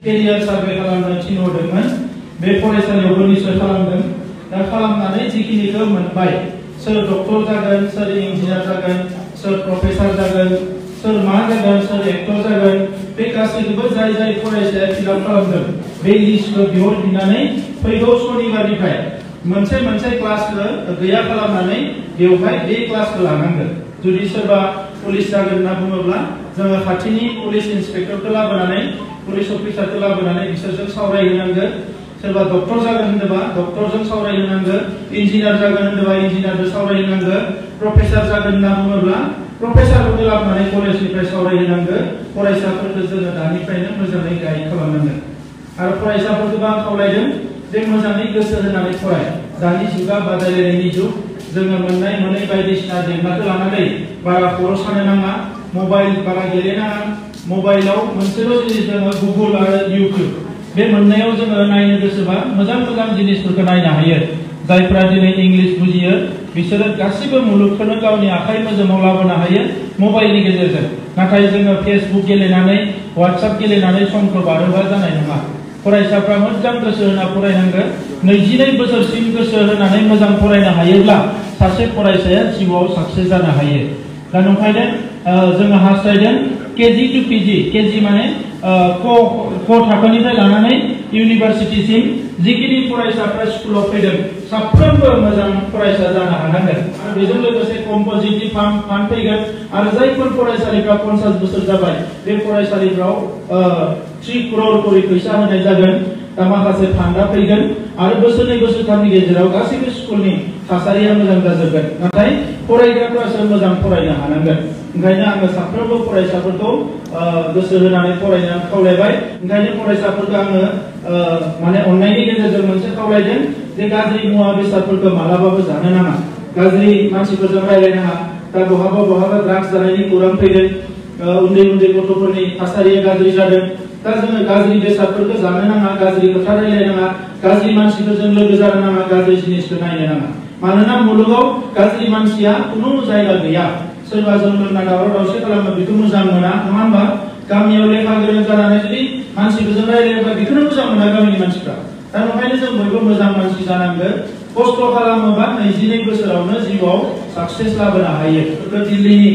career survey खालामनो थिनहरदोंमोन बे फरायसालियावबो निश्चय खालामदों दा खालामनानै जिखिनिखौ मोनबाय सोर डक्टर जागोन सोर इन्जिनियार जागोन सोर प्रफेसर जागोन सोर मा जागोन सोर एक्टर जागोन बे गासैखौबो जाय जाय फरायसाया फिलआप खालामदों बे लिस्टखौ बिहरफिननानै फैगौ सनिबारनिफ्राय मोनसे मोनसे क्लासखौ गैया खालामनानै बेवहाय बे क्लासखौ लानांगोन जुदि सोरबा पुलिस जागोन होनना बुङोब्ला जोङो खाथिनि पुलिस इन्सपेक्टरखौ लाबोनानै पुलिस अफिसारखौ लाबोनानै बिसोरजों सावरायहोनांगोन सोरबा डक्टर जागोन होनोबा डक्टरजों सावरायहोनांगोन इन्जिनियार जागोन होनोबा इन्जिनियारजों सावरायहोनांगोन प्रफेसर जागोन होनना बुङोब्ला प्रफेसरखौ लाबोनानै कलेजनिफ्राय सावरायहोनांगोन फरायसाफोरखौ जोङो दानिफ्रायनो मोजाङै गाइड खालामनांगोन आरो फरायसाफोरखौबो आं खावलायदों जे मोजाङै गोसो होनानै फराय दानि जुगा बादायलायनायनि जुग जोङो मोननाय मोनै बायदिसिना जेंनाखौ लानानै बारा खर' सानो नाङा मबाइल बारा गेलेनाङा मोबाइलाव मोनसेल' जिनिस दङ गुगल आरो इउटिउब बे मोननायाव जोङो नायनो गोसोबा मोजां मोजां जिनिसफोरखौ नायनो हायो जायफ्रा दिनै इंलिश बुजियो बिसोरो गासिबो मुलुगखौनो गावनि आखाइ मोजोमाव लाबोनो हायो मबाइलनि गेजेरजों नाथाय जोङो फेसबुक गेलेनानै वाट्सएप गेलेनानै समखौ बारहोबा जानाय नङा फरायसाफ्रा मोजां गोसो होना फरायनांगोन 22 बोसोरसिम गोसो होनानै मोजां फरायनो हायोब्ला सासे फरायसाया जिउआव साक्सेस जानो हायो दा नंखायनो जोङो हास्थायदों केजि टु पिजि केजि माने क थाखोनिफ्राय लानानै इउनिभार्सिटिसिम जिखिनि फरायसाफ्रा स्कुलाव फैदों साफ्रोमबो मोजां फरायसा जानो हानांगोन आरो बेजों लोगोसे कम्पोजिटिभ फान्ड फैगोन आरो जायफोर फरायसालिफ्रा 50 बोसोर जाबाय बे फरायसालिफ्राव 3 करोड़ करि फैसा होनाय जागोन दा माखासे फान्डा फैगोन आरो बोसोरनै बोसोरथामनि गेजेराव गासैबो स्कुलनि थासारिया मोजां जाजोबगोन नाथाय फरायग्राफ्रासो मोजां फरायनो हानांगोन ओंखायनो आङो साफ्रोमबो फरायसाफोरखौ गोसो होनानै फरायनो खावलायबाय ओंखायनो फरायसाफोरखौ आङो माने अननायनि गेजेरजों मोनसे खावलायदों जे गाज्रि मुवा बेसादफोरखौ मालाबाबो जानो नाङा गाज्रि मानसिफोरजों रायलायनाङा दा बहाबा ड्राग्स जानायनि खौरां फैदों उन्दै उन्दै गथ'फोरनि थासारिया गाज्रि जादों दा जोङो गाज्रि बेसादफोरखौ जानो नाङा गाज्रि खोथा रायलायनाङा गाज्रि मानसिफोरजों लोगो जानो नाङा गाज्रि जिनिसखौ नायनो नाङा मानोना मुलुगाव गाज्रि मानसिया खुनु जायगा गैया सोरबा जौ लोंना दावराव दावसि खालामो बेखौ मोजां मोना नङा होमबा गामियाव लेखा गोरों जानानै जुदि मानसिफोरजों रायलायोबा बेखौनो मोजां मोना गामिनि मानसिफ्रा दा ओंखायनो जों बयबो मोजां मानसि जानांगोन खस्थ' खालामोबा 22 बोसोरावनो जिउआव साक्सेस लाबोनो हायो दिल्लीनि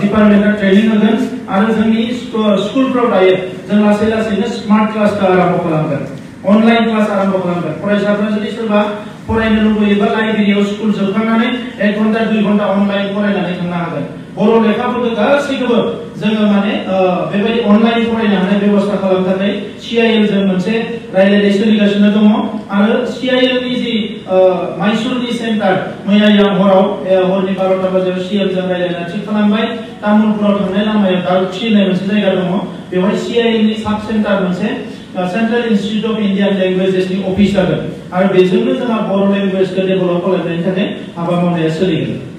डिपार्टमेन्टआ ट्रेनिं होगोन आरो जोंनि स्कुलफ्राव दायो जों लासै लासैनो स्मार्ट क्लासखौ आरम्भ खालामगोन अनलाइन क्लास आरम्भ खालामगोन फरायसाफ्रा जुदि सोरबा फरायनो लुबैयोबा लाइब्रेरियाव स्कुल जोबखांनानै 1 घन्टा 2 घन्टा अनलाइन फरायनानै थांनो हागोन बर' लेखाफोरखौ गासैखौबो जोङो माने बेबायदि अनलाइन फरायनो हानाय बेबस्था खालामनानै CIL जों मोनसे रायलायनाय सोलिगासिनो दङ आरो CIL नि जि माइसुरनि सेन्टार मैया हराव हरनि 12टा बाजियाव CIL जों रायलायना थिग खालामबाय तामुलपुराव थांनाय लामायाव दाउखि होननाय मोनसे जायगा दङ बेवहाय CIL नि साब सेन्टार मोनसे central institute of Indian languages नि अफिस जागोन आरो बेजोंनो जोंहा बर' लेंगुवेजखौ डेभेलप खालामनायनि थाखाय हाबा मावनाया सोलिगोन